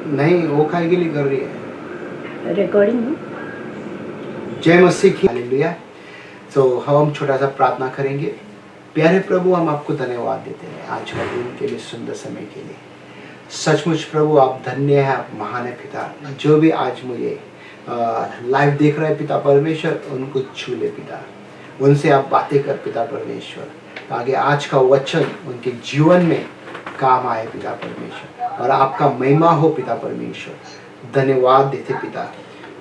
नहीं, वो काय के लिए कर रही है? रिकॉर्डिंग। जय मसीह की, हालेलुया। तो हम छोटा सा प्रार्थना करेंगे। प्यारे प्रभु, हम आपको धन्यवाद देते हैं आज का दिन के लिए, सुंदर समय के लिए। सचमुच प्रभु आप धन्य है, आप महान है पिता। जो भी आज मुझे लाइव देख रहे हैं पिता परमेश्वर, उनको छू ले पिता, उनसे आप बातें कर पिता परमेश्वर, ताकि आज का वचन उनके जीवन में काम आए पिता परमेश्वर, और आपका महिमा हो पिता परमेश्वर। धन्यवाद देते पिता,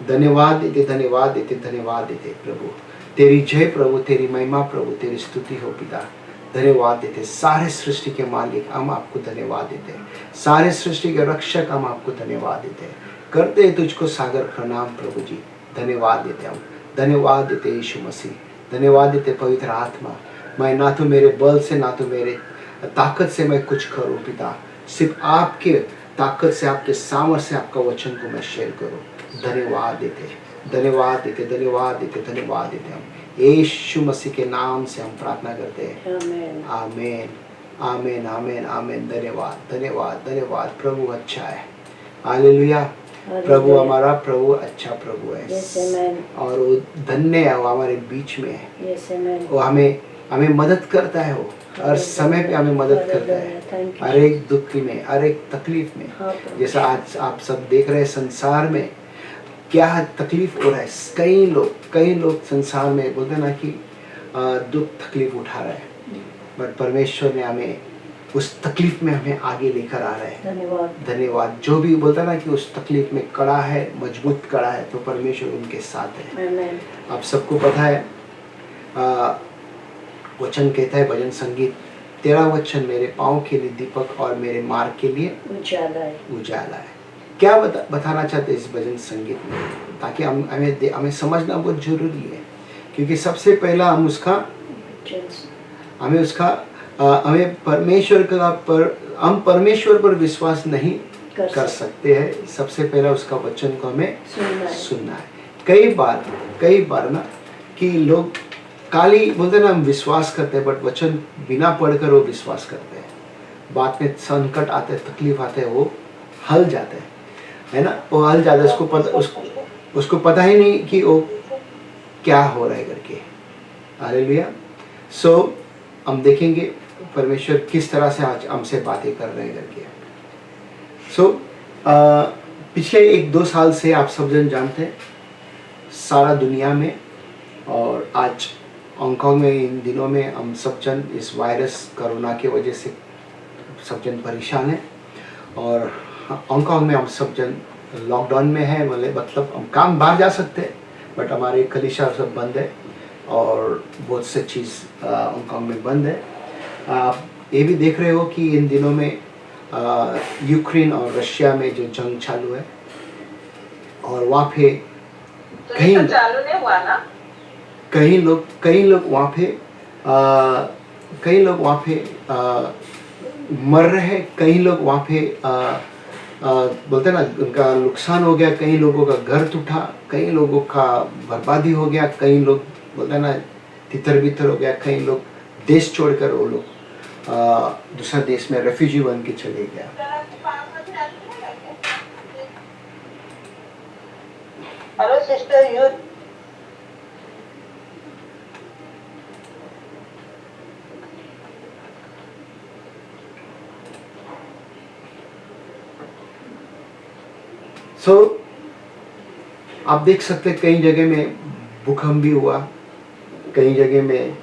धन्यवाद देते, धन्यवाद देते, धन्यवाद देते प्रभु। तेरी जय प्रभु, तेरी महिमा प्रभु, तेरी स्तुति हो पिता। धन्यवाद देते सारे सृष्टि के मालिक, हम आपको धन्यवाद देते हैं। सारे सृष्टि के रक्षक, हम आपको धन्यवाद देते हैं। करते हैं तुझको सागर प्रणाम प्रभु जी। धन्यवाद देते हम, धन्यवाद देते यीशु मसीह, धन्यवाद देते पवित्र आत्मा। मैं ना तो मेरे बल से, ना तो मेरे ताकत से मैं कुछ करूं पिता, सिर्फ आपके ताकत से, आपके सामर्थ्य से आपका वचन को मैं शेयर करूं। धन्यवाद देते, धन्यवाद देते, धन्यवाद देते, धन्यवाद देते हम यीशु मसीह के नाम से हम प्रार्थना करते हैं। आमीन, आमीन, आमीन, आमीन। धन्यवाद, धन्यवाद, धन्यवाद। प्रभु अच्छा है, हालेलुया। प्रभु हमारा प्रभु अच्छा प्रभु है, और वो धन्य है, वो हमारे बीच में है। वो हमें मदद करता है, वो हर समय पे हमें मदद करता है, हर एक दुख में, हर एक तकलीफ में। जैसा आज आप सब देख रहे हैं संसार में क्या तकलीफ हो रहा है। कई लोग संसार में बोलते हैं ना कि दुख तकलीफ उठा रहा है, बट परमेश्वर ने हमें उस तकलीफ में हमें आगे लेकर आ रहा है। धन्यवाद, धन्यवाद। जो भी बोलता है ना कि उस तकलीफ में कड़ा है, मजबूत कड़ा है, तो परमेश्वर उनके साथ है। आप सबको पता है, वचन कहता है भजन संगीत, तेरा वचन मेरे पाँव के लिए दीपक और मेरे मार्ग के लिए उजाला है। क्या बताना चाहते इस भजन संगीत में, ताकि हमें समझना बहुत जरूरी है, क्योंकि सबसे पहला हमें हम परमेश्वर पर विश्वास नहीं कर सकते हैं। सबसे पहला उसका वचन को हमें सुनना है। कई बार ना कि लोग काली बोलते ना हम विश्वास करते हैं, बट वचन बिना पढ़कर वो विश्वास करते हैं। बाद में संकट आते हैं, तकलीफ आते हैं, वो हल जाते हैं, है ना। वो हल जाता है, उसको पता ही नहीं कि वो क्या हो रहा है करके। हालेलुया। सो हम देखेंगे परमेश्वर किस तरह से आज हमसे बातें कर रहे हैं करके। सो पिछले 1-2 साल से आप सब जन जानते हैं सारा दुनिया में, और आज हांगकांग में इन दिनों में हम सब जन इस वायरस कोरोना की वजह से सब जन परेशान हैं, और हांगकांग में हम सब जन लॉकडाउन में है। मतलब हम काम बाहर जा सकते हैं, बट हमारे कलीसिया सब बंद है, और बहुत से चीज़ हांगकांग में बंद है। आप ये भी देख रहे हो कि इन दिनों में यूक्रेन और रशिया में जो जंग चालू है, और वहाँ पे कई लोग वहाँ पे मर रहे हैं। कई लोग वहाँ पे बोलते ना उनका नुकसान हो गया, कई लोगों का घर टूटा, कई लोगों का बर्बादी हो गया, कई लोग बोलते ना तितर बितर हो गया, कई लोग देश छोड़कर वो लोग दूसरा देश में रेफ्यूजी बन के चले गया। Hello sister youth. आप देख सकते हैं कई जगह में भूकंप भी हुआ, कई जगह में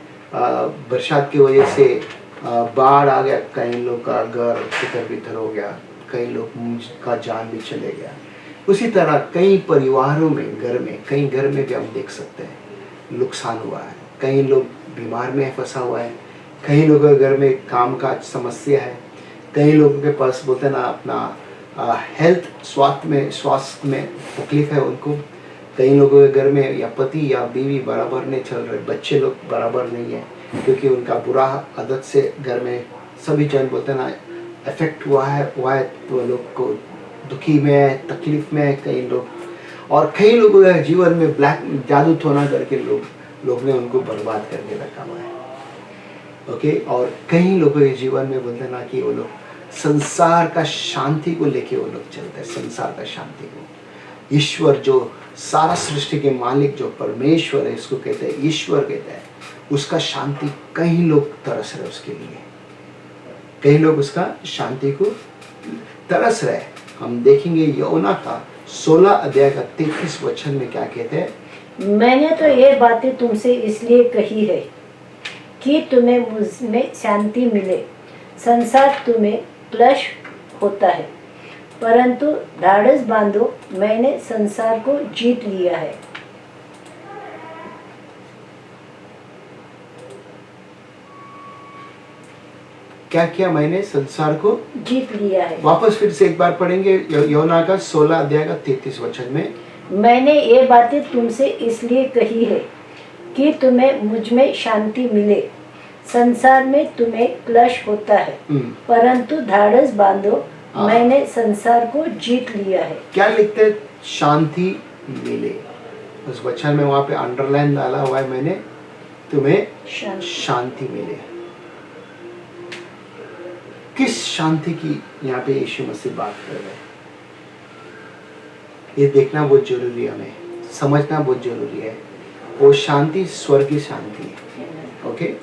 बरसात की वजह से बाढ़ आ गया, कई लोग का घर तितर बितर हो गया, कई लोग का जान भी चले गया। उसी तरह कई परिवारों में कई घर में भी हम देख सकते हैं नुकसान हुआ है। कई लोग बीमार में फंसा हुआ है, कई लोगों के घर में काम का समस्या है, कई लोगों के पास बोलते ना अपना हेल्थ स्वास्थ्य में तकलीफ है उनको। कई लोगों के घर में या पति या बीवी बराबर नहीं चल रहे, बच्चे लोग बराबर नहीं है, क्योंकि उनका बुरा आदत से घर में सभी जन बोलते ना इफेक्ट हुआ है। तो लोग को दुखी में, तकलीफ में कई लोग, और कई लोगों के जीवन में ब्लैक जादू टोना करके लोग ने उनको बर्बाद करके रखा हुआ है। ओके। और कई लोगों के जीवन में बोलते ना कि वो लोग संसार का शांति को लेके वो लोग चलते हैं, संसार का शांति को। ईश्वर जो सारा सृष्टि के मालिक जो परमेश्वर है, इसको कहते हैं ईश्वर कहते हैं, उसका शांति कई लोग तरस रहे उसके लिए, कई लोग उसका शांति को तरस रहे। हम देखेंगे योना का 16 अध्याय का 33 वचन में क्या कहते हैं, मैंने तो ये बातें तुमसे इसलिए कही है कि तुम्हें मुझ में शांति मिले। संसार तुम्हें क्लेश होता है, परंतु ढाढ़स बांधो, मैंने संसार को जीत लिया है। क्या किया मैंने, संसार को जीत लिया है। वापस फिर से एक बार पढ़ेंगे योना का 16 अध्याय का 33 वचन में, मैंने ये बातें तुमसे इसलिए कही है कि तुम्हें मुझ में शांति मिले। संसार में तुम्हें क्लेश होता है, परंतु ढाढ़स बांधो, मैंने संसार को जीत लिया है। क्या लिखते हैं, शांति मिले। उस वचन में वहां पे अंडरलाइन डाला हुआ है मैंने, तुम्हें शांति मिले। किस शांति की यहाँ पे यीशु मसीह बात कर रहे हैं, ये देखना बहुत जरूरी है, हमें समझना बहुत जरूरी है। वो शांति स्वर्गीय शांति है। ओके,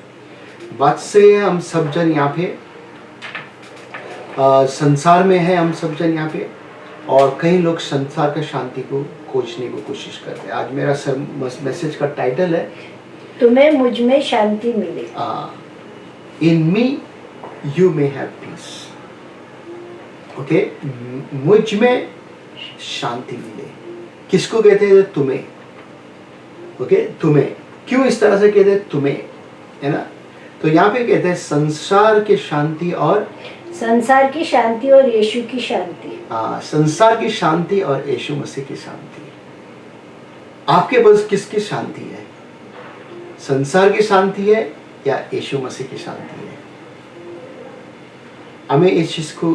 बात से हम सब जन यहाँ पे संसार में है, हम सब जन यहाँ पे, और कई लोग संसार का शांति को खोजने को कोशिश करते हैं। आज मेरा मैसेज का टाइटल है, तुम्हें मुझ में शांति मिले। In me you may have peace. Okay, मुझ में शांति मिले। किसको कहते हैं, तुम्हें। ओके, तुम्हें। क्यों इस तरह से कहते हैं, तुम्हें, है ना। तो यहाँ पे कहते हैं संसार की शांति और यीशु की शांति। संसार की शांति और यीशु मसीह की शांति। आपके पास किसकी शांति है, संसार की शांति है या यीशु मसीह की शांति है। हमें इस चीज को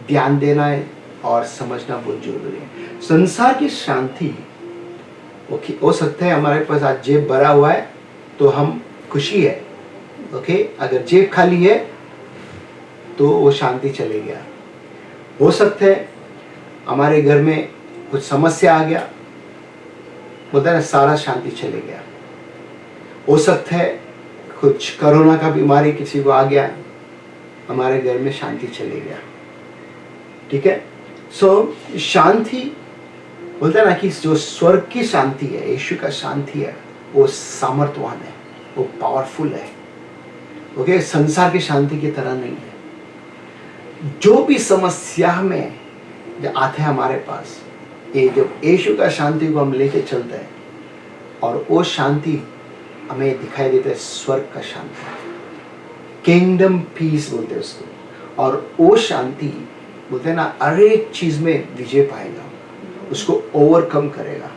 ध्यान देना है और समझना बहुत जरूरी है। संसार की शांति हो सकता है हमारे पास आज जेब भरा हुआ है तो हम खुशी है। ओके, अगर जेब खाली है तो वो शांति चले गया। हो सकता है हमारे घर में कुछ समस्या आ गया, बोलता है सारा शांति चले गया। हो सकता है कुछ कोरोना का बीमारी किसी को आ गया, हमारे घर में शांति चले गया। ठीक है, सो शांति बोलता है ना कि जो स्वर्ग की शांति है, यीशु का शांति है, वो सामर्थ्यवान है, वो पावरफुल है। ओके, संसार की शांति की तरह नहीं है। जो भी समस्या में जो आते हैं हमारे पास, ये जो यीशु का शांति को हम लेके चलते हैं और वो शांति हमें दिखाई देता है, स्वर्ग का शांति, किंगडम पीस बोलते हैं उसको। और वो शांति बोलते हैं ना, हर एक चीज में विजय पाएगा, उसको ओवरकम करेगा।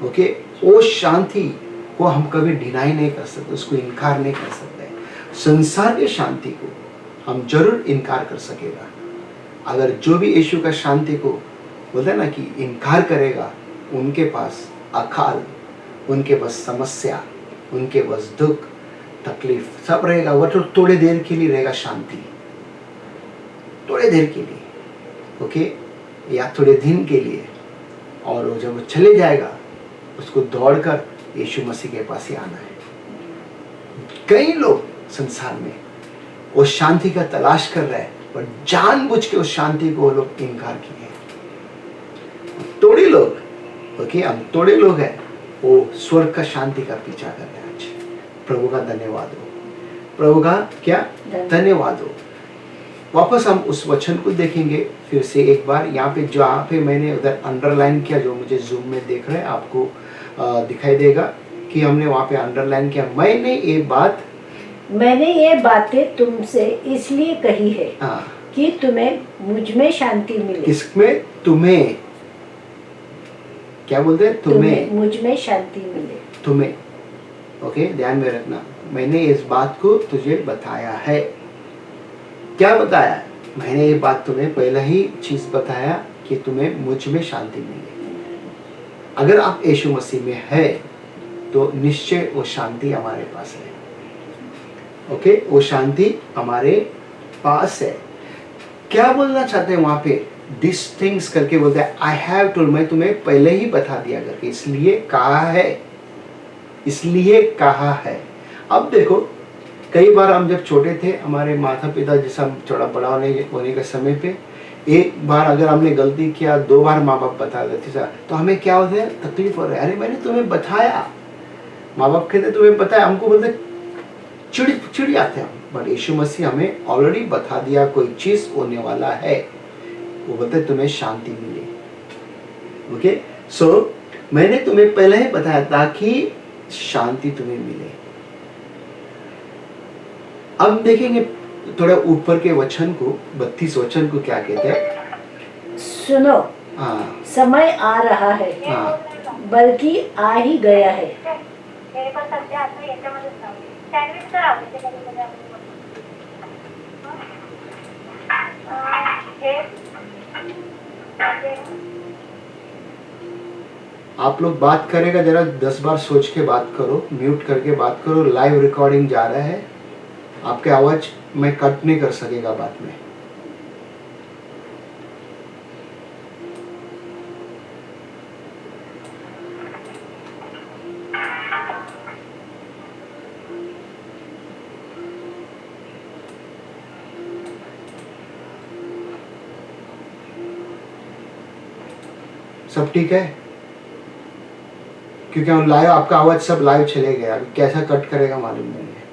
ओके, वो शांति को हम कभी डिनाई नहीं कर सकते, उसको इनकार नहीं कर सकते। संसार की शांति को हम जरूर इनकार कर सकेगा। अगर जो भी यीशु का शांति को बोलते हैं ना कि इनकार करेगा, उनके पास अकाल, उनके पास समस्या, उनके पास दुख तकलीफ सब रहेगा। वो तो थोड़े देर के लिए रहेगा शांति, थोड़े देर के लिए। ओके, या थोड़े दिन के लिए, और वो जब वो चले जाएगा उसको दौड़कर यीशु मसीह के पास ही आना है। कई लोग संसार में वो शांति का तलाश कर रहे हैं, पर जानबूझ के उस शांति को वो लोग इनकार किए। थोड़े लोग, ओके, हम थोड़े लोग हैं, वो स्वर्ग का शांति का पीछा कर रहे हैं। आज प्रभु का धन्यवाद हो, प्रभु का क्या धन्यवाद हो। वापस हम उस वचन को देखेंगे फिर से एक बार। यहाँ पे जहाँ पे मैंने उधर अंडरलाइन किया, जो मुझे जूम में देख रहे हैं आपको दिखाई देगा कि हमने वहाँ पे अंडरलाइन किया, मैंने ये बातें तुमसे इसलिए कही है कि तुम्हें मुझ में शांति मिले। किसमें? तुम्हें। क्या बोलते हैं? तुम्हें मुझ में शांति मिले। तुम्हें। ओके, ध्यान में रखना, मैंने इस बात को तुझे बताया है। क्या बताया? मैंने ये बात तुम्हें पहले ही चीज बताया कि तुम्हें मुझ में शांति मिले। अगर आप यीशु मसीह में है तो निश्चय वो शांति हमारे पास है। ओके, वो शांति हमारे पास है। क्या बोलना चाहते हैं वहां पे? दिस थिंग्स करके बोलते हैं आई हैव टोल्ड, मैं तुम्हें पहले ही बता दिया करके, इसलिए कहा है, इसलिए कहा है। अब देखो, कई बार हम जब छोटे थे, हमारे माता पिता जैसा थोड़ा बड़ा होने के समय पे, एक बार अगर हमने गलती किया, 2 बार माँ बाप बता देते थे, तो हमें क्या होता है? तकलीफ हो रहा है, अरे मैंने तुम्हें बताया। माँ बाप कहते तुम्हें बताया, हमको बोलते चिड़ी आते हैं। बट यीशु मसीह हमें ऑलरेडी बता दिया कोई चीज होने वाला है, वो बोलते तुम्हें शांति मिले। ओके, सो मैंने तुम्हें पहले ही बताया ताकि शांति तुम्हें मिले। अब देखेंगे थोड़ा ऊपर के वचन को, 32 वचन को क्या कहते हैं? सुनो, हाँ समय आ रहा है, हाँ, बल्कि आ ही गया है। मेरे पास सध्या आता याच्यामध्येच नव्हते सँडविच तर आवडते कधी हे आप लोग बात करेगा जरा 10 बार सोच के बात करो, म्यूट करके बात करो। लाइव रिकॉर्डिंग जा रहा है, आपके आवाज में कट नहीं कर सकेगा बाद में। सब ठीक है? क्योंकि हम लाइव, आपका आवाज सब लाइव चले गया, कैसा कट करेगा मालूम नहीं है।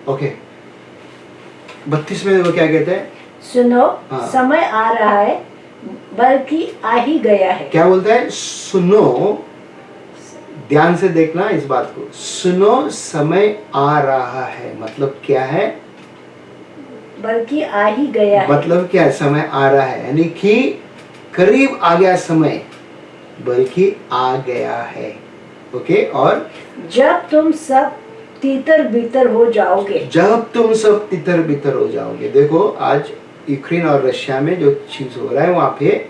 ओके, 32 में वो क्या कहते हैं? सुनो, हाँ। समय आ रहा है, बल्कि आ ही गया है। क्या बोलता है? सुनो, ध्यान से देखना इस बात को। सुनो, समय आ रहा है मतलब क्या है? बल्कि आ ही गया है। मतलब क्या है? समय आ रहा है यानी कि करीब आ गया समय, बल्कि आ गया है। ओके, और जब तुम सब तीतर बीतर हो जाओगे। जब तुम सब तितर बितर हो जाओगे। देखो, आज यूक्रेन और रशिया में जो चीज हो रहा है, वहां पे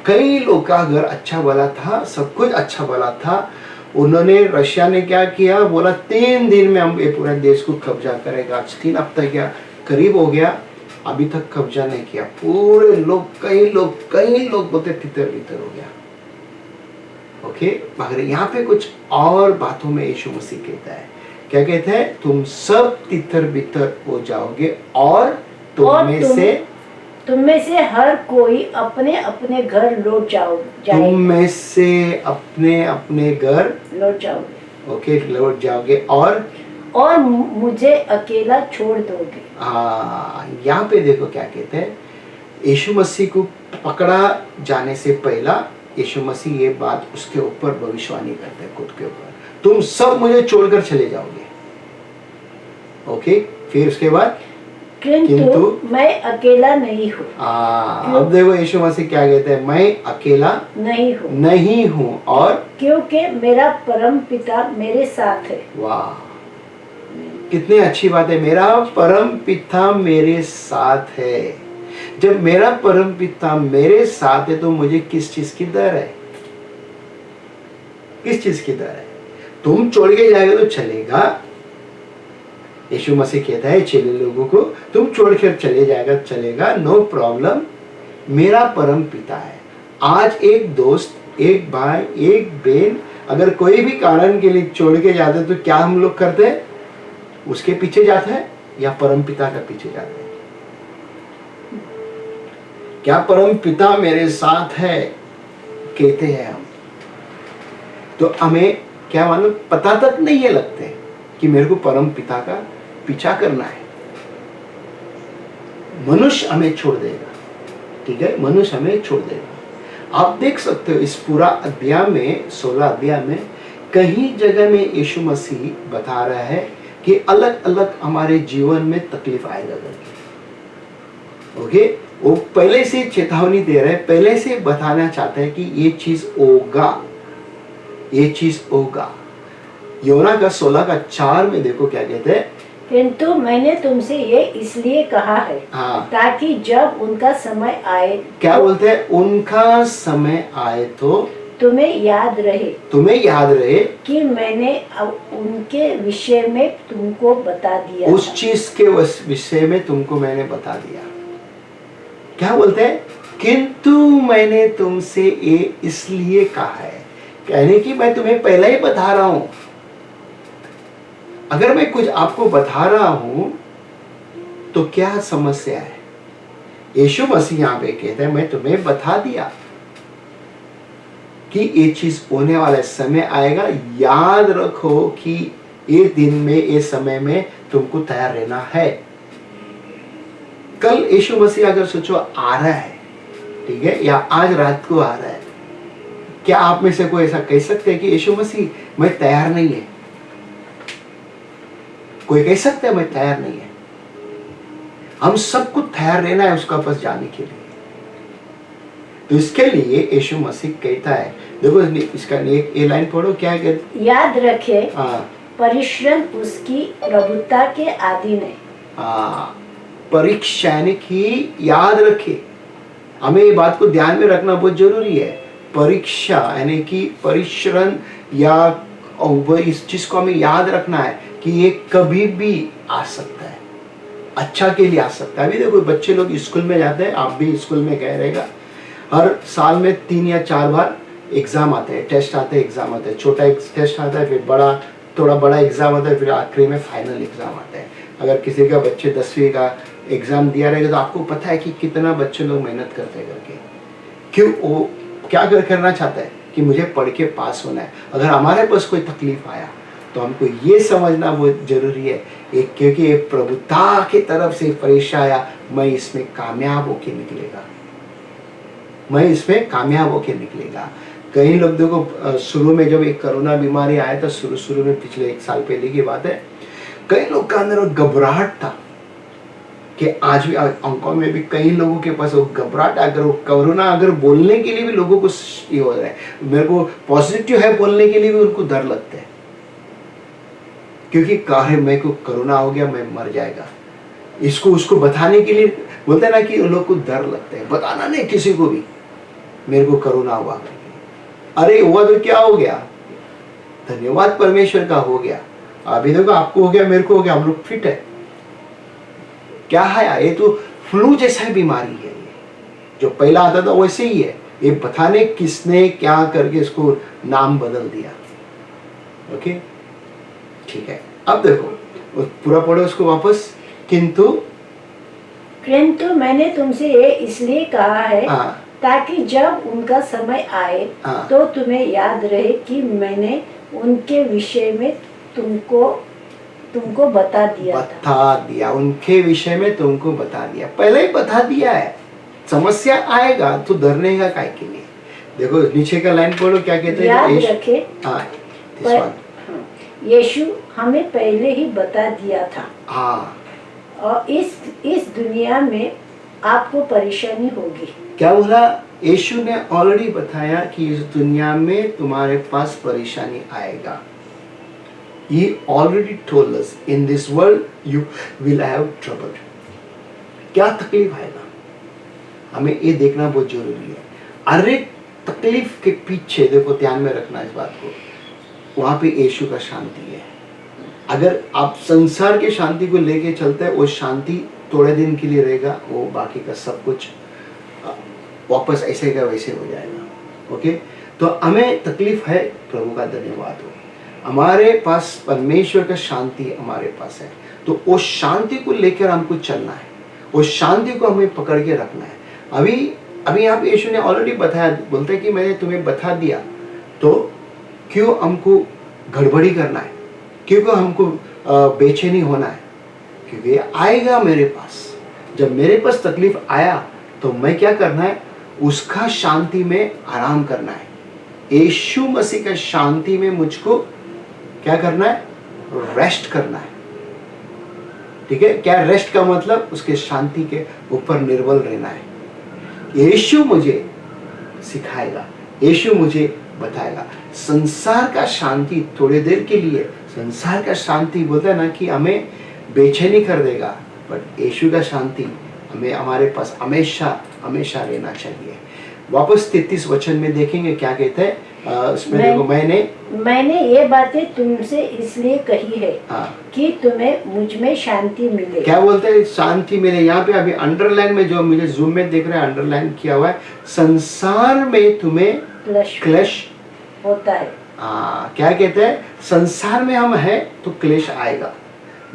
कई लोग का घर अच्छा भला था, सब कुछ अच्छा भला था। उन्होंने, रशिया ने क्या किया? बोला 3 दिन में हम ये पूरे देश को कब्जा करेगा। आज 3 हफ्ता क्या करीब हो गया, अभी तक कब्जा नहीं किया। पूरे लोग, कई लोग बोलते तितर बितर हो गया। ओके, मगर यहाँ पे कुछ और बातों में यीशु मसीह कहता है, क्या कहते हैं? तुम सब तितर बितर हो जाओगे और तुम में से हर कोई अपने अपने घर लौट जाएगा। तुम में से अपने अपने घर लौट जाओगे। ओके, लौट जाओगे और मुझे अकेला छोड़ दोगे। हाँ, यहाँ पे देखो क्या कहते हैं? यीशु मसीह को पकड़ा जाने से पहला यीशु मसीह ये बात उसके ऊपर भविष्यवाणी करते हैं, खुद के ऊपर, तुम सब मुझे छोड़कर चले जाओगे। ओके, फिर उसके बाद किंतु मैं अकेला नहीं हूँ। अब देखो यीशु मसीह क्या कहते हैं? मैं अकेला नहीं हूँ और क्योंकि मेरा परम पिता मेरे साथ है। वाह, कितनी अच्छी बात है। मेरा परम पिता मेरे साथ है। जब मेरा परम पिता मेरे साथ है तो मुझे किस चीज की डर है? किस चीज की डर है? तुम छोड़ के जाएगा तो चलेगा। यीशु मसीह कहता है चेले लोगों को, तुम छोड़कर चले जाएगा चलेगा, नो प्रॉब्लम, मेरा परम पिता है। आज एक दोस्त, एक भाई, एक बहन अगर कोई भी कारण के लिए छोड़ के जाते तो क्या हम लोग करते हैं? उसके पीछे जाते हैं या परम पिता का पीछे जाते हैं? क्या परम पिता मेरे साथ है कहते हैं हम, तो हमें क्या मालूम, पता तक नहीं है लगते कि मेरे को परम पिता का पीछा करना है। मनुष्य हमें छोड़ देगा, ठीक है, मनुष्य हमें छोड़ देगा। आप देख सकते हो इस पूरा अध्याय में, 16 अध्याय में कहीं जगह में यीशु मसीह बता रहा है कि अलग अलग हमारे जीवन में तकलीफ आएगा करके। ओके, वो पहले से चेतावनी दे रहे हैं, पहले से बताना चाहते हैं कि ये चीज होगा, ये चीज होगा। योना का 16:4 में देखो क्या कहते हैं? किंतु मैंने तुमसे ये इसलिए कहा है, हाँ, ताकि जब उनका समय आए, क्या बोलते हैं? उनका समय आए तो तुम्हें याद रहे कि मैंने अब उनके विषय में तुमको बता दिया उस था। चीज के विषय में तुमको मैंने बता दिया। क्या बोलते हैं? किंतु मैंने तुमसे ये इसलिए कहा है, कहने की मैं तुम्हें पहले ही बता रहा हूं। अगर मैं कुछ आपको बता रहा हूं तो क्या समस्या है? यीशु मसीह यहां पे कहते हैं मैं तुम्हें बता दिया कि ये चीज होने वाला समय आएगा। याद रखो कि ये दिन में, ये समय में तुमको तैयार रहना है। कल यीशु मसीह अगर सोचो आ रहा है, ठीक है, या आज रात को आ रहा है, क्या आप में से कोई ऐसा कह सकते हैं कि यीशु मसीह मैं तैयार नहीं है? कोई कह सकता है मैं तैयार नहीं है? हम सबको तैयार रहना है उसका पास जाने के लिए। तो इसके लिए यीशु मसीह कहता है, देखो इसका ये लाइन पढ़ो, क्या कहते? याद रखे हाँ, परिश्रम उसकी प्रभुता के अधीन है। हाँ, परीक्षा यानी कि याद रखे। हमें ये बात को ध्यान में रखना बहुत जरूरी है। परीक्षा यानी कि परिश्रम, या इस चीज को हमें याद रखना है कि ये कभी भी आ सकता है, अच्छा के लिए आ सकता है। अभी देखो बच्चे लोग स्कूल में जाते हैं, आप भी स्कूल में कह रहेगा, हर साल में 3 या 4 बार एग्जाम आते हैं, टेस्ट आते हैं, एग्जाम आते हैं। छोटा एक टेस्ट आता है, फिर बड़ा, थोड़ा बड़ा एग्जाम आता है, फिर आखिरी में फाइनल एग्जाम आता है। अगर किसी का बच्चे 10वीं का एग्जाम दिया रहेगा तो आपको पता है कि कितना बच्चे लोग मेहनत करते हैं करके। क्यों? वो क्या करना चाहता है कि मुझे पढ़ के पास होना है। अगर हमारे पास कोई तकलीफ आया तो हमको ये समझना बहुत जरूरी है, क्योंकि ये प्रभुता की तरफ से परीक्षा आया, मैं इसमें कामयाब होके निकलेगा, मैं इसमें कामयाब होके निकलेगा। कई लोग देखो, शुरू में जब एक कोरोना बीमारी आया था, शुरू में पिछले 1 साल पहले की बात है, कई लोग का अंदर घबराहट था कि आज भी अंकों में भी कई लोगों के पास वो घबराहट, अगर वो कोरोना अगर बोलने के लिए भी लोगों को ये हो रहा है, मेरे को पॉजिटिव है बोलने के लिए भी उनको डर लगता है, क्योंकि कहे मेरे को कोरोना हो गया, मैं मर जाएगा। इसको उसको बताने के लिए बोलते ना कि उन लोग को डर लगता है, बताना नहीं किसी को भी मेरे को कोरोना हुआ। अरे हुआ तो क्या हो गया, धन्यवाद परमेश्वर का हो गया। अभी देखो आपको हो गया, मेरे को हो गया, हम लोग फिट है। क्या है? ये तो फ्लू जैसा बीमारी है, ये जो पहला आता था वैसे ही है। ये बताने किसने क्या करके इसको नाम बदल दिया। ओके, ठीक है। अब देखो पूरा पढ़ो उसको वापस। किंतु मैंने तुमसे ये इसलिए कहा है, हाँ, ताकि जब उनका समय आए हाँ, तो तुम्हें याद रहे कि मैंने उनके विषय में तुमको बता दिया उनके विषय में तुमको बता दिया, पहले ही बता दिया है। समस्या आएगा तो डरने का काय के लिए? देखो नीचे का लाइन पढ़ो, क्या कहते हैं? याद रखे, हाँ, यीशु हमें पहले ही बता दिया था। हाँ, और इस दुनिया में आपको परेशानी होगी। क्या बोला? यीशु ने ऑलरेडी बताया कि इस दुनिया में तुम्हारे पास परेशानी आएगा। He already told us in this world you will have trouble. क्या तकलीफ आएगा, हमें ये देखना बहुत जरूरी है। अरे तकलीफ के पीछे देखो, ध्यान में रखना इस बात को, वहां पे यीशु का शांति है। अगर आप संसार के शांति को लेके चलते हैं, वो शांति थोड़े दिन के लिए रहेगा, वो बाकी का सब कुछ वापस ऐसे का वैसे हो जाएगा। ओके, तो हमें तकलीफ है, प्रभु का धन्यवाद हो, हमारे पास परमेश्वर का शांति हमारे पास है। तो उस शांति को लेकर हमको चलना है, उस शांति को हमें पकड़ के रखना है। अभी यहाँ पे यीशु ने ऑलरेडी बताया, बोलते हैं कि मैंने तुम्हें बता दिया, तो क्यों हमको गड़बड़ी करना है, क्यों हमको बेचैनी होना है? क्योंकि आएगा मेरे पास, जब मेरे पास तकलीफ आया तो मैं क्या करना है? उसका शांति में आराम करना है। यीशु मसीह का शांति में मुझको क्या करना है? रेस्ट करना है। ठीक है, क्या रेस्ट का मतलब? उसके शांति के ऊपर निर्भर रहना है। यीशु मुझे सिखाएगा, यीशु मुझे बताएगा। संसार का शांति थोड़ी देर के लिए, संसार का शांति बोलता है ना कि हमें बेचैनी कर देगा, बट यीशु का शांति हमें हमारे पास हमेशा हमेशा रहना चाहिए। वापस 33 वचन में देखेंगे क्या कहते हैं। उसमें देखो, मैंने ये बातें तुमसे इसलिए कही है हाँ, कि तुम्हें मुझ में शांति मिले। क्या बोलते हैं? शांति मिले। यहाँ पे अभी अंडरलाइन में, जो मुझे जूम में देख रहे हैं, अंडरलाइन किया हुआ है, संसार में तुम्हें क्लेश होता है। क्या कहते हैं? संसार में हम हैं तो क्लेश आएगा,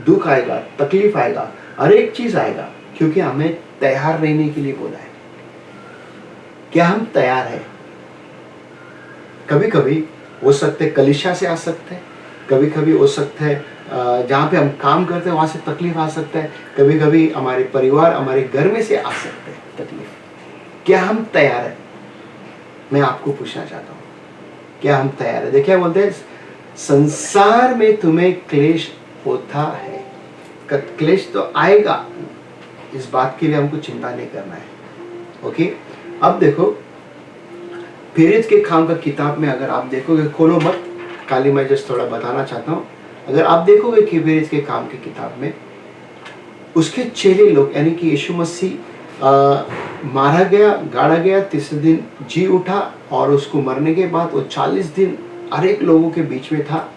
दुख आएगा, तकलीफ आएगा, हर एक चीज आएगा, क्योंकि हमें तैयार रहने के लिए बोला है। क्या हम तैयार हैं? कभी कभी हो सकते कलीसिया से आ सकते हैं, कभी कभी हो सकता है जहाँ पे हम काम करते हैं वहाँ से तकलीफ आ सकता है, कभी कभी हमारे परिवार, हमारे घर में से आ सकते हैं तकलीफ। क्या हम तैयार हैं? मैं आपको पूछना चाहता हूँ, क्या हम तैयार हैं? देखिए बोलते हैं, संसार में तुम्हें क्लेश होता है। क्लेश तो आएगा, इस बात के लिए हमको चिंता नहीं करना है। ओके, अब देखो प्रेरित के काम का किताब में अगर आप देखोगे, खोलो मत, खाली मैं जस्ट थोड़ा बताना चाहता हूँ। अगर आप देखोगे कि प्रेरित के काम की किताब में उसके चेले लोग, यानी कि यीशु मसीह मारा गया, गाड़ा गया, तीसरे दिन जी उठा, और उसको मरने के बाद वो 40 दिन हर एक लोगों के बीच में था,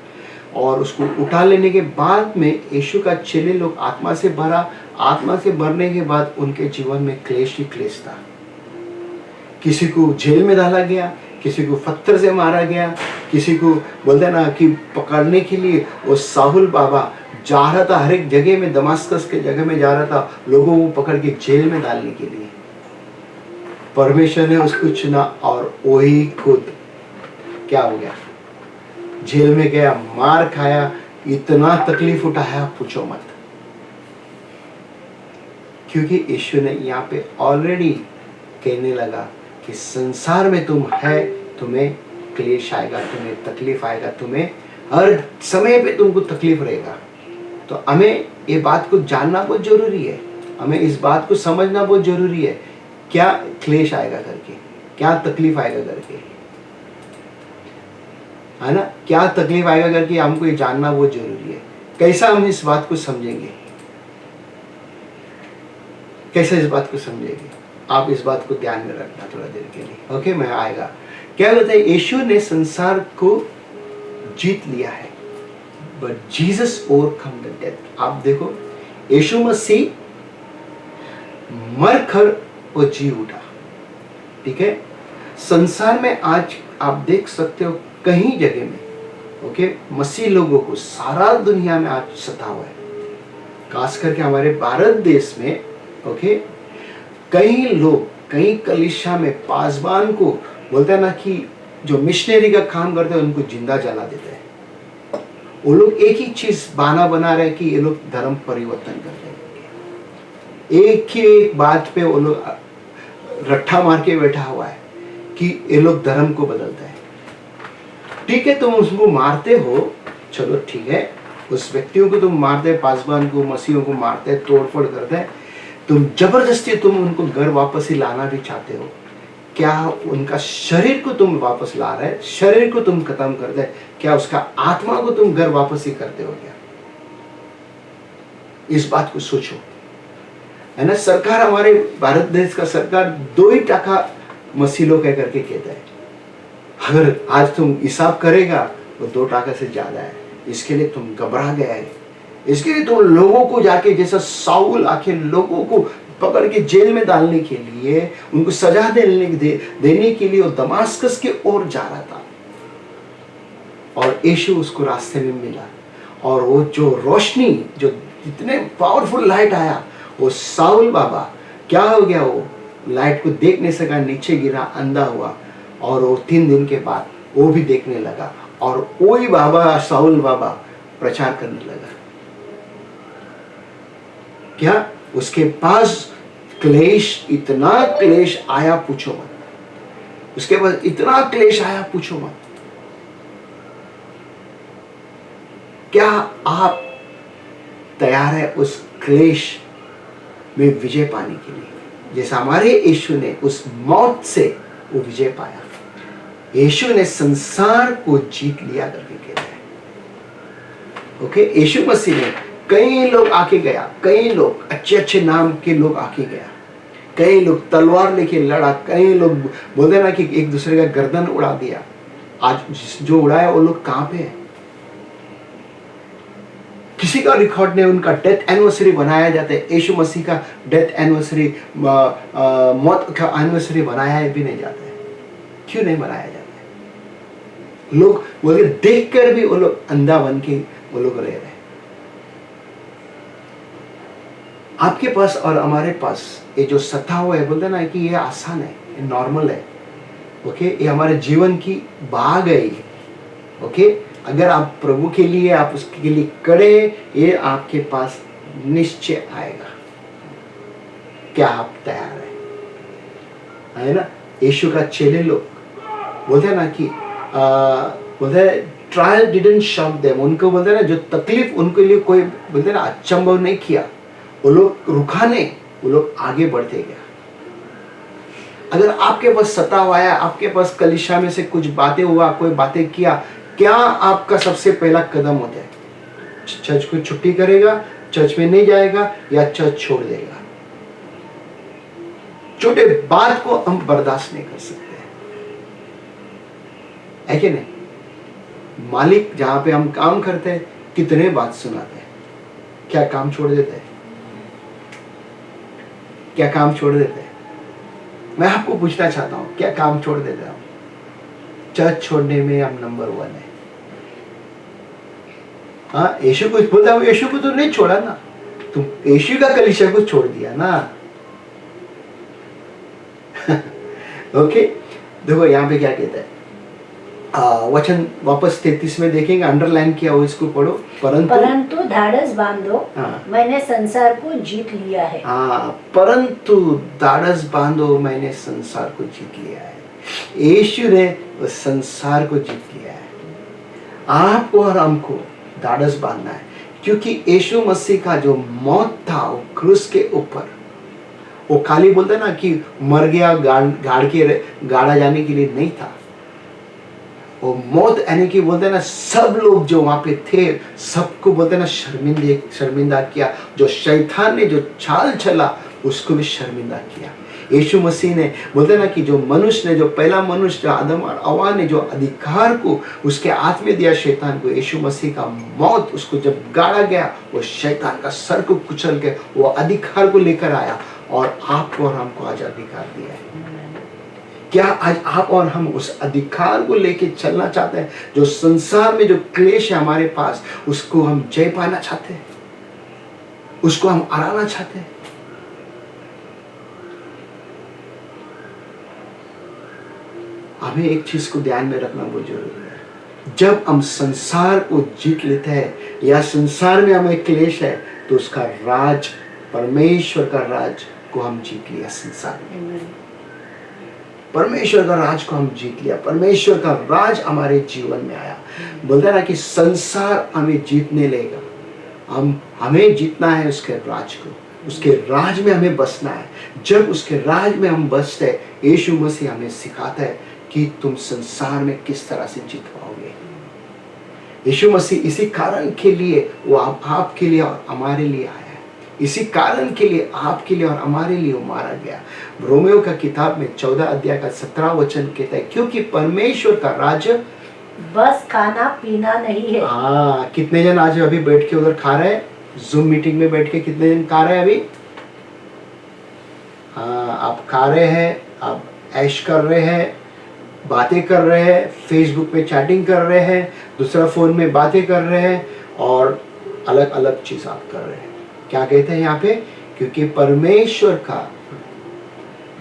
और उसको उठा लेने के बाद में यीशु का चेले लोग आत्मा से भरा। आत्मा से भरने के बाद उनके जीवन में क्लेश ही क्लेश था। किसी को जेल में डाला गया, किसी को पत्थर से मारा गया, किसी को बोलते ना कि पकड़ने के लिए वो साहुल बाबा जा रहा था, हर एक जगह में, दमास्कस के जगह में जा रहा था लोगों को पकड़ के जेल में डालने के लिए। परमेश्वर ने उसको चुना और वही खुद क्या हो गया, जेल में गया, मार खाया, इतना तकलीफ उठाया, पूछो मत। क्योंकि यीशु ने यहाँ पे ऑलरेडी कहने लगा कि संसार में तुम है, तुम्हें क्लेश आएगा, तुम्हें तकलीफ आएगा, तुम्हें हर समय पे तुमको तकलीफ रहेगा। तो हमें ये बात को जानना बहुत जरूरी है, हमें इस बात को समझना बहुत जरूरी है, क्या क्लेश आएगा करके, क्या तकलीफ आएगा करके, है ना? क्या तकलीफ आएगा करके हमको ये जानना बहुत जरूरी है। कैसा हम इस बात को समझेंगे? कैसे इस बात को समझेंगे? आप इस बात को ध्यान में रखना थोड़ा देर के लिए। ओके, मैं आएगा। क्या होता है? यीशु ने संसार को जीत लिया है, but Jesus overcome the death. आप देखो, यीशु मसीह मर कर वो जी उठा, ठीक है? संसार में आज आप देख सकते हो कहीं जगह में, ओके, मसीह लोगों को सारा दुनिया में आज सता हुआ है, खास करके हमारे भारत देश में। ओके, कई लोग, कई कलीसिया में पासबान को बोलते हैं ना कि जो मिशनरी का काम करते हैं उनको जिंदा जला देते हैं। वो लोग एक ही चीज बहाना बना रहे हैं कि ये लोग धर्म परिवर्तन कर रहे हैं। एक ही एक बात पे वो लोग रट्ठा मार के बैठा हुआ है कि ये लोग धर्म को बदलते हैं। ठीक है, तुम उसको मारते हो, चलो ठीक है, उस व्यक्तियों को तुम मारते, पासबान को, मसीहों को मारते, तोड़फोड़ करते हैं, तुम जबरदस्ती तुम उनको घर वापस ही लाना भी चाहते हो। क्या उनका शरीर को तुम वापस ला रहे, शरीर को तुम खत्म कर दे, क्या उसका आत्मा को तुम घर वापस ही करते हो क्या? इस बात को सोचो, है ना? सरकार, हमारे भारत देश का सरकार 2% मसीह लोग कह करके कहता है। अगर आज तुम हिसाब करेगा वो 2% से ज्यादा है। इसके लिए तुम घबरा गया है, इसके लिए तुम लोगों को जाके, जैसा साउल आके लोगों को पकड़ के जेल में डालने के लिए, उनको सजा देने के लिए वो दमास्कस की ओर जा रहा था, और यीशु उसको रास्ते में मिला, और वो जो रोशनी, जो इतने पावरफुल लाइट आया, वो साउल बाबा क्या हो गया, वो लाइट को देख नहीं सका, नीचे गिरा, अंधा हुआ, और वो 3 दिन के बाद वो भी देखने लगा, और वही बाबा, साउल बाबा प्रचार करने लगा। क्या उसके पास क्लेश, इतना क्लेश आया पूछो मत, उसके पास इतना क्लेश आया पूछो मत। क्या आप तैयार है उस क्लेश में विजय पाने के लिए, जैसा हमारे यीशु ने उस मौत से वो विजय पाया? यीशु ने संसार को जीत लिया करके कहते हैं। ओके, यीशु मसीह ने कई लोग आके गया, कई लोग अच्छे अच्छे नाम के लोग आके गया, कई लोग तलवार लेके लड़ा, कई लोग बोलते ना कि एक दूसरे का गर्दन उड़ा दिया। आज जो उड़ाया वो लोग कहां पे है? किसी का रिकॉर्ड नहीं। उनका डेथ एनिवर्सरी बनाया जाता है, यीशु मसीह का डेथ एनिवर्सरी, मौत का एनिवर्सरी बनाया भी नहीं जाता है। क्यों नहीं बनाया जाता है? लोग बोलते देख कर भी वो लोग अंधा बन के वो लोग रह रहे। आपके पास और हमारे पास ये जो सत्ता हुआ है, बोलते ना कि ये आसान है, ये नॉर्मल है। ओके, ये हमारे जीवन की भाग है। ओके, अगर आप प्रभु के लिए, आप उसके लिए कड़े, ये आपके पास निश्चय आएगा। क्या आप तैयार है ना? यीशु का चेले लोग बोलते हैं ना कि बोलते हैं ट्रायल डिडंट शॉक देम। उनको बोलते हैं ना, जो तकलीफ उनके लिए कोई बोलते हैं ना अचंभव नहीं किया, वो लोग रुका नहीं, वो लोग आगे बढ़ते गए। अगर आपके पास सताव आया, आपके पास कलीसिया में से कुछ बातें हुआ, कोई बातें किया, क्या आपका सबसे पहला कदम होता है? चर्च को छुट्टी करेगा, चर्च में नहीं जाएगा, या चर्च छोड़ देगा? छोटे बात को हम बर्दाश्त नहीं कर सकते, है कि नहीं? मालिक जहां पे हम काम करते हैं, कितने बात सुनाते हैं, क्या काम छोड़ देते हैं? क्या काम छोड़ देते हैं? मैं आपको पूछना चाहता हूं, क्या काम छोड़ देते हैं? चर्च छोड़ने में हम नंबर 1 है। हाँ, यीशु को बोलता हूँ, यीशु को तो नहीं छोड़ा ना, तुम यीशु का कलीसिया को छोड़ दिया ना। ओके, देखो यहाँ पे क्या कहता है, वचन वापस 33 में देखेंगे, अंडरलाइन किया हो, इसको पढ़ो। परंतु धाड़स बांधो, हाँ, मैंने संसार को जीत लिया है। हाँ, परंतु धाड़स बांधो, मैंने संसार को जीत लिया है। यीशु ने उस संसार को जीत लिया है। आपको और हमको धाड़स बांधना है, क्योंकि यीशु मसीह का जो मौत था वो क्रूस के ऊपर, वो खाली बोलते ना कि मर गया, गाड़ा जाने के लिए नहीं था। वो मौत यानी कि बोलते ना सब लोग जो वहां पे थे, सबको बोलते ना शर्मिंदा किया। जो शैतान ने जो चाल चला, उसको भी शर्मिंदा किया। यीशु मसीह ने बोलते ना कि जो मनुष्य ने, जो पहला मनुष्य, जो आदम और हव्वा ने जो अधिकार को उसके हाथ में दिया शैतान को, यीशु मसीह का मौत उसको जब गाड़ा गया, वो शैतान का सर को कुचल के वो अधिकार को लेकर आया, और आपको और हमको आज अधिकार दिया है। क्या आज आप और हम उस अधिकार को लेके चलना चाहते हैं? जो संसार में जो क्लेश है हमारे पास, उसको हम जय पाना चाहते हैं, उसको हम हराना चाहते हैं। हमें एक चीज को ध्यान में रखना बहुत जरूरी है। जब हम संसार को जीत लेते हैं, या संसार में हमें क्लेश है, तो उसका राज, परमेश्वर का राज को हम जीत लिया। संसार में परमेश्वर का राज को हम जीत लिया। परमेश्वर का राज हमारे जीवन में आया। बोलते ना कि संसार हमें जीतने लेगा, हमें जीतना है उसके राज को, उसके राज में हमें बसना है। जब उसके राज में हम बसते हैं, यीशु मसीह हमें सिखाता है कि तुम संसार में किस तरह से जीत पाओगे। यीशु मसीह इसी कारण के लिए वो आपके लिए और हमारे लिए आया। इसी कारण के लिए आपके लिए और हमारे लिए वो मारा गया। रोमियो का किताब में 14 अध्याय का 17 वचन कहता है, क्योंकि परमेश्वर का राज्य बस खाना पीना नहीं है। हाँ, कितने जन आज अभी बैठ के उधर खा रहे हैं? जूम मीटिंग में बैठ के कितने जन खा रहे हैं अभी? हाँ, आप खा रहे हैं, आप ऐश कर रहे हैं, बातें कर रहे हैं, फेसबुक पे चैटिंग कर रहे हैं, दूसरा फोन में बातें कर रहे हैं, और अलग अलग चीज आप कर रहे हैं। क्या कहते हैं यहाँ पे? क्योंकि परमेश्वर का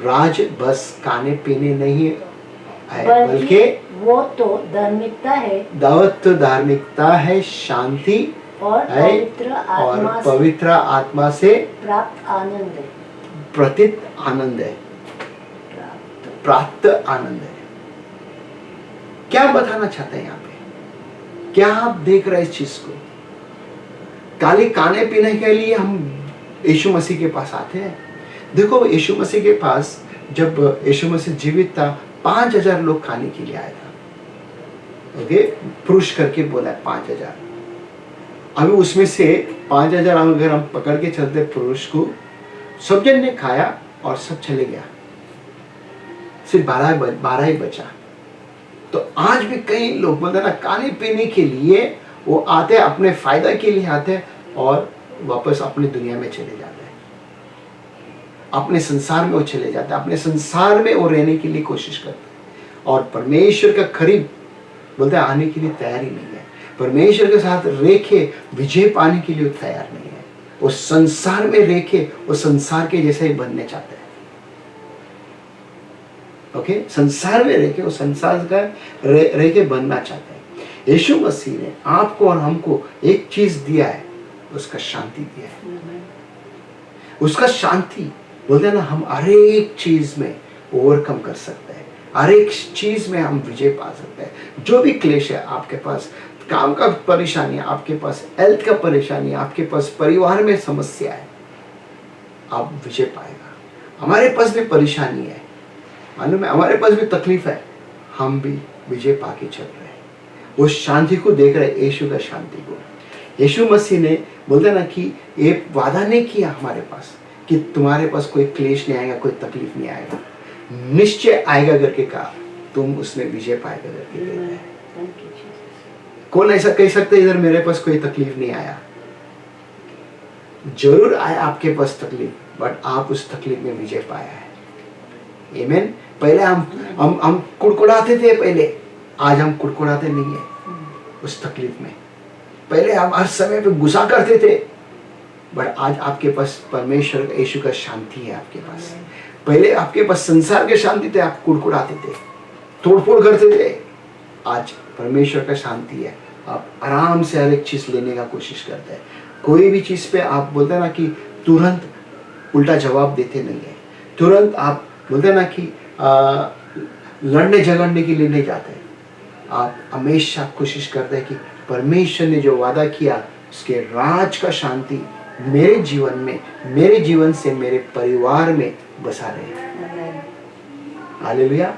राज बस खाने पीने नहीं है, बल्कि वो तो धार्मिकता है, धार्मिकता है, शांति और पवित्र आत्मा से प्राप्त आनंद है। प्रतित आनंद है, प्राप्त आनंद है। क्या बताना चाहते हैं यहाँ पे? क्या आप देख रहे हैं इस चीज को? खाली खाने पीने के लिए हम यीशु मसीह के पास आते हैं। देखो, यीशु मसीह के पास जब यीशु मसीह जीवित था, 5000 लोग खाने के लिए आया था। ओके, पुरुष करके बोला है 5000। अभी उसमें से 5000 अगर हम पकड़ के चलते पुरुष को, सब जन ने खाया, और सब चले गया, सिर्फ 12 ही बचा। तो आज भी कई लोग बोलते हैं ना, खाने पीने के लिए वो आते हैं, अपने फायदा के लिए आते हैं और वापस अपनी दुनिया में चले जाते हैं, अपने संसार में वो चले जाते हैं, अपने संसार में वो रहने के लिए कोशिश करते हैं और परमेश्वर का करीब बोलते हैं आने के लिए तैयार ही नहीं है। परमेश्वर के साथ रेखे विजय पाने के लिए तैयार नहीं है। वो संसार में रेखे वो संसार के जैसे ही बनने चाहते हैं। ओके, संसार में रेखे वो संसार का रेखे बनना चाहते हैं। यीशु मसीह ने आपको और हमको एक चीज दिया है, उसका शांति दिया है। उसका शांति बोलते हैं ना, हम हर एक चीज में ओवरकम कर सकते हैं, हर एक चीज में हम विजय पा सकते हैं। जो भी क्लेश है आपके पास, काम का परेशानी है आपके पास, हेल्थ का परेशानी है आपके पास, परिवार में समस्या है, आप विजय पाएगा। हमारे पास भी परेशानी है, मालूम है, हमारे पास भी तकलीफ है, हम भी विजय पाके चल रहे हैं। वो शांति को देख रहे हैं, यीशु का शांति को। यीशु मसीह ने बोलते ना कि ये वादा नहीं किया हमारे पास कि तुम्हारे पास कोई क्लेश नहीं आएगा, कोई तकलीफ नहीं आएगा, निश्चय आएगा करके कहा, तुम उसमें विजय पाएगा करके कहता है। कौन ऐसा कह सकते इधर मेरे पास कोई तकलीफ नहीं आया? जरूर आया आपके पास तकलीफ, बट आप उस तकलीफ में विजय पाया है। आमीन। पहले हम कुड़कुड़ाते थे, पहले, आज हम कुड़कुड़ाते नहीं है उस तकलीफ में। पहले हम हर समय पे गुस्सा करते थे, बट आज आपके पास परमेश्वर का, यीशु का शांति है आपके पास। पहले आपके पास संसार के शांति थे, आप कुड़कुड़ाते थे, तोड़फोड़ करते थे। आज परमेश्वर का शांति है, आप आराम से हर एक चीज लेने का कोशिश करते हैं। कोई भी चीज पे आप बोलते हैं ना कि तुरंत उल्टा जवाब देते नहीं है, तुरंत आप बोलते हैं ना कि लड़ने झगड़ने के लिए नहीं जाते। आप हमेशा कोशिश करते हैं कि परमेश्वर ने जो वादा किया उसके राज का शांति मेरे जीवन में, मेरे जीवन से मेरे परिवार में बसा रहे। हालेलुया।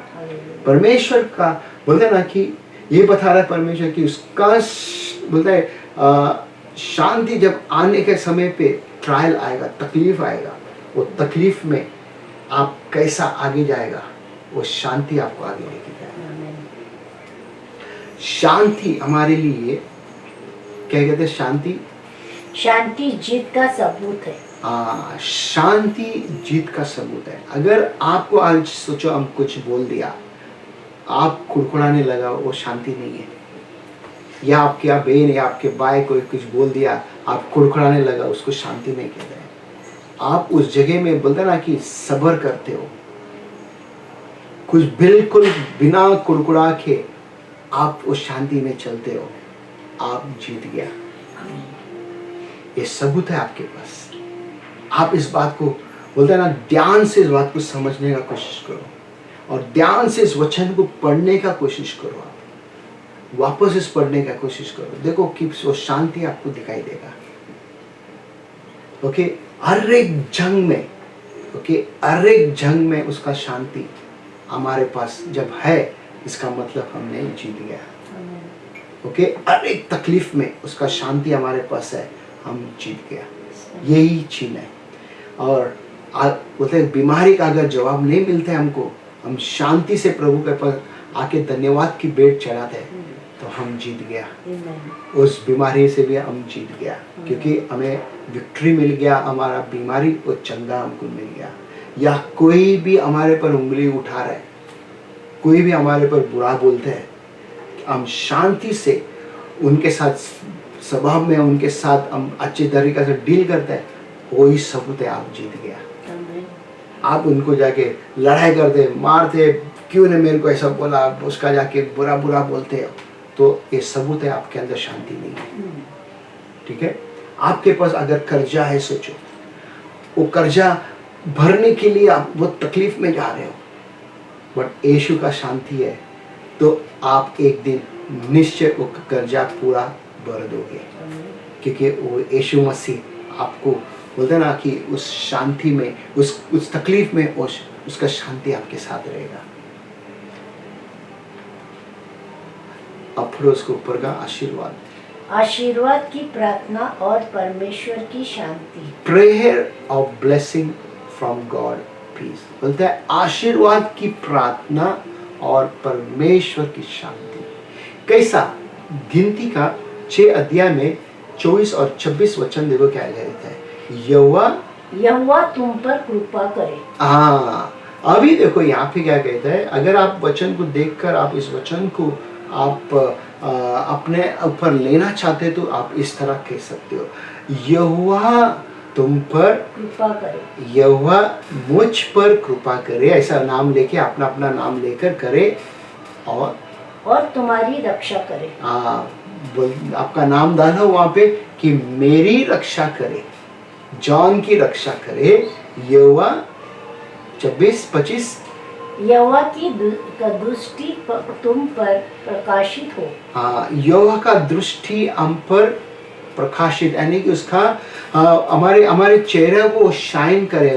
परमेश्वर का बोलते ना कि ये बता रहा है परमेश्वर कि उसका बोलता है शांति जब आने के समय पे ट्रायल आएगा, तकलीफ आएगा, वो तकलीफ में आप कैसा आगे जाएगा, वो शांति आपको आगे लेके जाएगा। शांति हमारे लिए क्या कहते हैं? शांति जीत का सबूत है। शांति जीत का सबूत है। अगर आपको आज सोचो हम कुछ बोल दिया, आप कुड़कुड़ाने लगा, वो शांति नहीं है। या आपके बहन या आपके भाई को कुछ बोल दिया, आप कुड़कुड़ाने लगा, उसको शांति नहीं कहते हैं। आप उस जगह में बोलते ना कि सब्र करते हो, कुछ बिल्कुल बिना कुड़कुड़ा के आप उस शांति में चलते हो, आप जीत गया। ये सबूत है आपके पास। आप इस बात को बोलते हैं ना, ध्यान से इस बात को समझने का कोशिश करो और ध्यान से इस वचन को पढ़ने का कोशिश करो। आप वापस इस पढ़ने का कोशिश करो, देखो कि वो शांति आपको दिखाई देगा। ओके, हर एक जंग में, ओके, हर एक जंग में उसका शांति हमारे पास जब है, इसका मतलब हमने जीत गया। ओके, हर एक तकलीफ में उसका शांति हमारे पास है, हम जीत गया। यही चीज है। और बोलते हैं बीमारी का अगर जवाब नहीं मिलता है हमको, हम शांति से प्रभु के पास आके धन्यवाद की भेंट चढ़ाते हैं, तो हम जीत गया। उस बीमारी से भी हम जीत गया, क्योंकि हमें विक्ट्री मिल गया। हमारा बीमारी वो चंगा हमको मिल गया। या कोई भी हमारे पर उंगली उठा रहा है, कोई भी हमारे पर बुरा बोलते हैं, हम शांति से उनके साथ स्वभाव में उनके साथ हम अच्छे तरीके से डील करते हैं, वही सबूत है आप जीत गया। आप उनको जाके लड़ाई करते, मारते, क्यों ने मेरे को ऐसा बोला, उसका जाके बुरा बुरा बोलते हो, तो ये सबूत है आपके अंदर शांति नहीं है। ठीक है, आपके पास अगर कर्जा है, सोचो वो कर्जा भरने के लिए आप वो तकलीफ में जा रहे हो, बट यीशु का शांति है, तो आप एक दिन निश्चय वो कर्जा पूरा भर दोगे, क्योंकि वो यीशु मसीह आपको बोलते ना कि उस शांति में, उस तकलीफ में उसका शांति आपके साथ रहेगा। अब फिर उसके ऊपर का आशीर्वाद की प्रार्थना और परमेश्वर की शांति। Prayer of blessing from God peace, बोलता है आशीर्वाद की प्रार्थना और परमेश्वर की शांति। कैसा? गिनती का 6 अध्याय में 24 और 26 वचन देखो क्या कहता है, यहोवा तुम पर कृपा करे। हाँ, अभी देखो यहाँ पे क्या कहता है, अगर आप वचन को देखकर आप इस वचन को आप अपने ऊपर लेना चाहते तो आप इस तरह कह सकते हो, यहोवा तुम पर कृपा करे, यहोवा मुझ पर कृपा करे, ऐसा नाम लेके अपना अपना नाम लेकर करे और तुम्हारी रक्षा करे। आपका नाम डालो वहां पे कि मेरी रक्षा करे, जॉन की रक्षा करे। यहोवा 26-25 यहोवा की दृष्टि तुम पर प्रकाशित हो। हाँ, यहोवा का दृष्टि हम पर प्रकाशित, यानी कि उसका हमारे चेहरे को शाइन करे,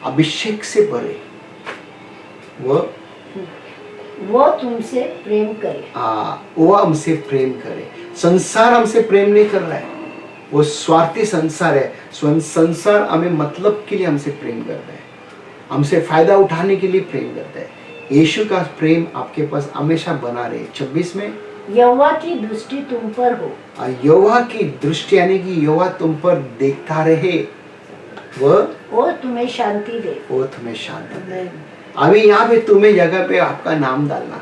अभिषेक से भरे, वो तुमसे प्रेम करे। वो हमसे प्रेम करे। संसार हमसे प्रेम नहीं कर रहा है, वो स्वार्थी संसार है। संसार हमें मतलब के लिए हमसे प्रेम कर रहा है, हमसे फायदा उठाने के लिए प्रेम करता है। यीशु का प्रेम आपके पास हमेशा बना रहे। 26 में यहोवा की दृष्टि तुम पर हो। यहोवा की दृष्टि यानी कि यहोवा तुम पर देखता रहे, वो तुम्हें शांति दे। वो तुम्हें शांति दे। अभी यहाँ पे तुम्हें जगह पे आपका नाम डालना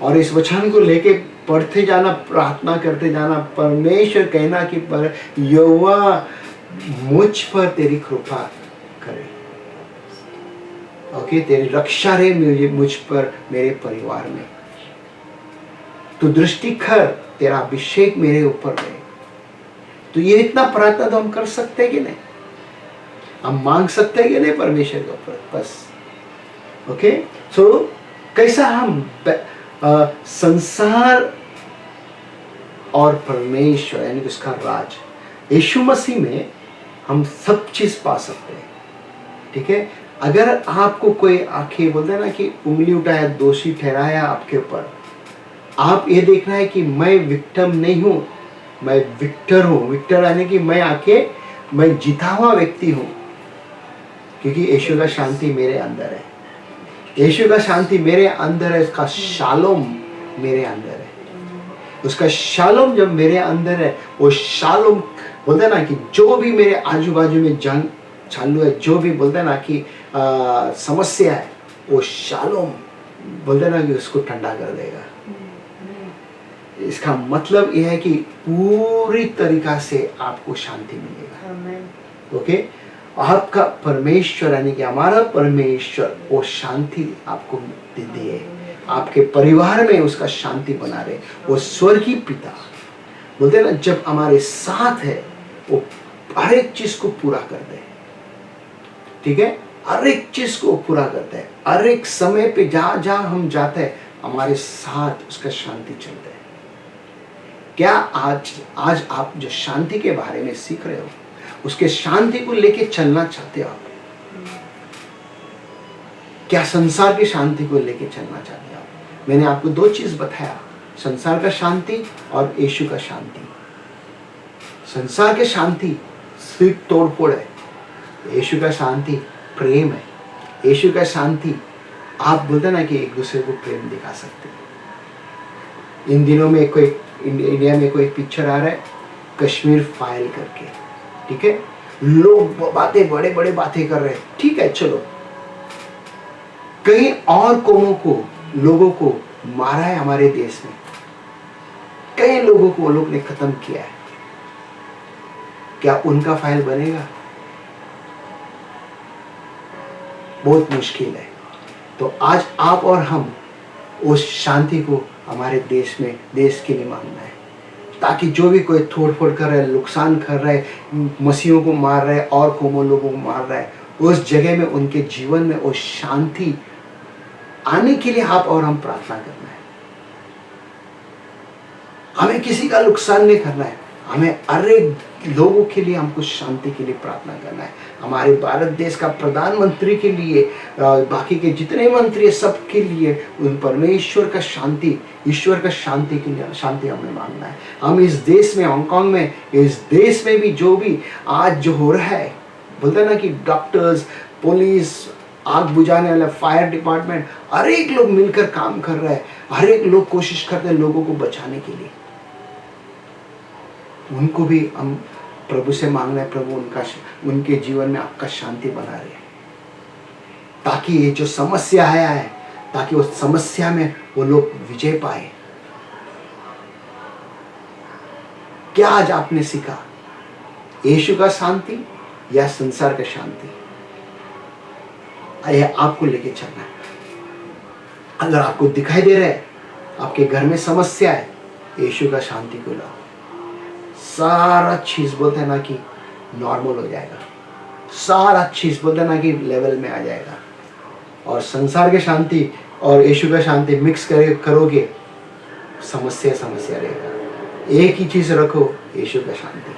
और इस वचन को लेके पढ़ते जाना, प्रार्थना करते जाना, परमेश्वर कहना कि पर यहोवा मुझ पर तेरी कृपा करे, ओके, तेरी रक्षा रहे मुझ पर, मेरे परिवार में, तू दृष्टि कर, तेरा अभिषेक मेरे ऊपर रहे। तो ये इतना प्रार्थना तो हम कर सकते हैं कि नहीं, हम मांग सकते हैं कि नहीं परमेश्वर के ऊपर, बस। ओके, सो कैसा हम संसार और परमेश्वर यानी कि उसका राज, यीशु मसीह में हम सब चीज पा सकते हैं। ठीक है, अगर आपको कोई आंखें बोलते हैं ना कि उंगली उठाया, दोषी ठहराया आपके ऊपर, आप ये देखना है कि मैं विक्टिम नहीं हूं, मैं विक्टर हूं। विक्टर यानी कि मैं जीता हुआ व्यक्ति हूं, क्योंकि यीशु का शांति मेरे अंदर है। यीशु का शांति मेरे अंदर है, उसका शालोम मेरे अंदर है। उसका शालोम जब मेरे अंदर है, वो शालोम बोलते ना कि जो भी मेरे आजू बाजू में जंग चालू है, जो भी बोलते ना कि समस्या है, वो शालोम बोलते ना कि उसको ठंडा कर देगा। इसका मतलब यह है कि पूरी तरीका से आपको शांति मिलेगा। ओके, आपका परमेश्वर यानी कि हमारा परमेश्वर वो शांति आपको दे, आपके परिवार में उसका शांति बना रहे। वो स्वर्गीय पिता बोलते ना जब हमारे साथ है, वो हर एक चीज को पूरा कर दे। ठीक है, हर एक चीज को पूरा करता है। हर एक समय पे जहां जहां हम जाते हैं, हमारे साथ उसका शांति चलता है। क्या आज आप जो शांति के बारे में सीख रहे हो, उसके शांति को लेके चलना चाहते हो आप? क्या संसार की शांति को लेके चलना चाहते हो आप? मैंने आपको 2 चीज बताया, संसार का शांति और यीशु का शांति। संसार के शांति सिर्फ तोड़फोड़ है, यीशु का शांति प्रेम है। यीशु का शांति आप बोलते ना कि एक दूसरे को प्रेम दिखा सकते हैं। इन दिनों में कोई इंडिया में कोई पिक्चर आ रहा है, कश्मीर फाइल करके। ठीक है, लोग बड़े बड़े बातें कर रहे हैं। ठीक है, चलो, कई और कौमों को, लोगों को मारा है हमारे देश में, कई लोगों को लोग ने खत्म किया है। क्या उनका फाइल बनेगा? बहुत मुश्किल है। तो आज आप और हम उस शांति को हमारे देश में, देश के लिए मांगना है, ताकि जो भी कोई तोड़फोड़ कर रहा है, नुकसान कर रहा है, मसीहों को मार रहा है और कौमों लोगों को मार रहा है, उस जगह में उनके जीवन में वो शांति आने के लिए आप और हम प्रार्थना करना है। हमें किसी का नुकसान नहीं करना है, हमें हर एक लोगों के लिए हमको शांति के लिए प्रार्थना करना है। हमारे भारत देश का प्रधानमंत्री के लिए, बाकी के जितने मंत्री, सबके लिए उन परमेश्वर का शांति, ईश्वर का शांति के लिए शांति हमें मांगना है। हम इस देश में, हांगकांग में, इस देश में भी जो भी आज जो हो रहा है, बोलते हैं ना कि डॉक्टर्स, पुलिस, आग बुझाने वाला, फायर डिपार्टमेंट, हर एक लोग मिलकर काम कर रहा है। हर एक लोग कोशिश करते हैं लोगों को बचाने के लिए। उनको भी हम प्रभु से मांगना है, प्रभु उनके जीवन में आपका शांति बना रहे, ताकि ये जो समस्या आया है, ताकि उस समस्या में वो लोग विजय पाए। क्या आज आपने सीखा? यीशु का शांति या संसार का शांति? यह आपको लेके चलना है। अगर आपको दिखाई दे रहा है आपके घर में समस्या है, यीशु का शांति को लाओ। सारा चीज बोलते हैं ना कि नॉर्मल हो जाएगा, सारा चीज बोलते हैं ना कि लेवल में आ जाएगा। और संसार के शांति और यीशु का शांति मिक्स करोगे, समस्या रहेगा। एक ही चीज रखो, यीशु का शांति।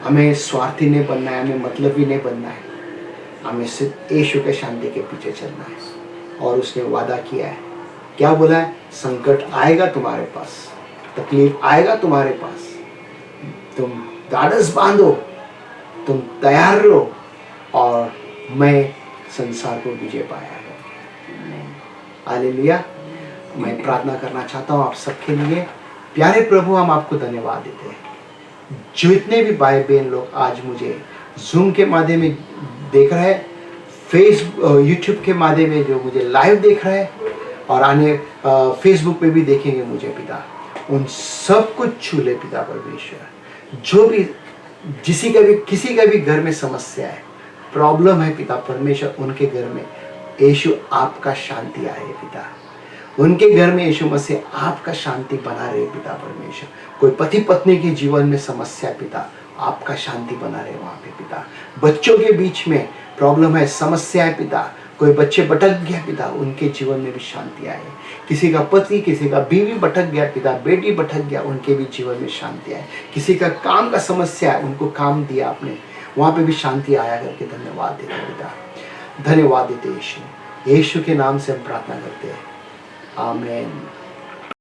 हमें स्वार्थी नहीं बनना है, हमें मतलबी नहीं बनना है, हमें सिर्फ यीशु के शांति के पीछे चलना है। और उसने वादा किया है, क्या बोला है? संकट आएगा तुम्हारे पास, तकलीफ आएगा तुम्हारे पास, तुम ढाढ़स बांधो, तुम तैयार रहो, और मैं संसार को विजय पाया है। हालेलुया। मैं प्रार्थना करना चाहता हूँ आप सबके लिए। प्यारे प्रभु, हम आपको धन्यवाद देते हैं। जितने भी भाई बहन लोग आज मुझे जूम के माध्यम में देख रहे हैं, यूट्यूब के माध्यम में जो मुझे लाइव देख रहे हैं, और आने फेसबुक पे भी देखेंगे मुझे पिता, उन सब कुछ छू ले पिता परमेश्वर। जो भी किसी का भी घर में समस्या है, प्रॉब्लम है पिता परमेश्वर, उनके घर में यीशु आपका शांति आए पिता। उनके घर में यीशु मसीह आपका शांति बना रहे पिता परमेश्वर। कोई पति पत्नी के जीवन में समस्या पिता, आपका शांति बना रहे वहाँ पे पिता। बच्चों के बीच में प्रॉब्लम है, समस्या है पिता, कोई बच्चे भटक गया पिता, उनके जीवन में भी शांति आए। किसी का पति, किसी का बीवी भटक गया पिता, बेटी भटक गया, उनके भी जीवन में शांति आए। किसी का काम का समस्या है, उनको काम दिया आपने, वहाँ पे भी शांति आया करके धन्यवाद देते पिता। धन्यवाद देते यीशु के नाम से हम प्रार्थना करते हैं, आमीन।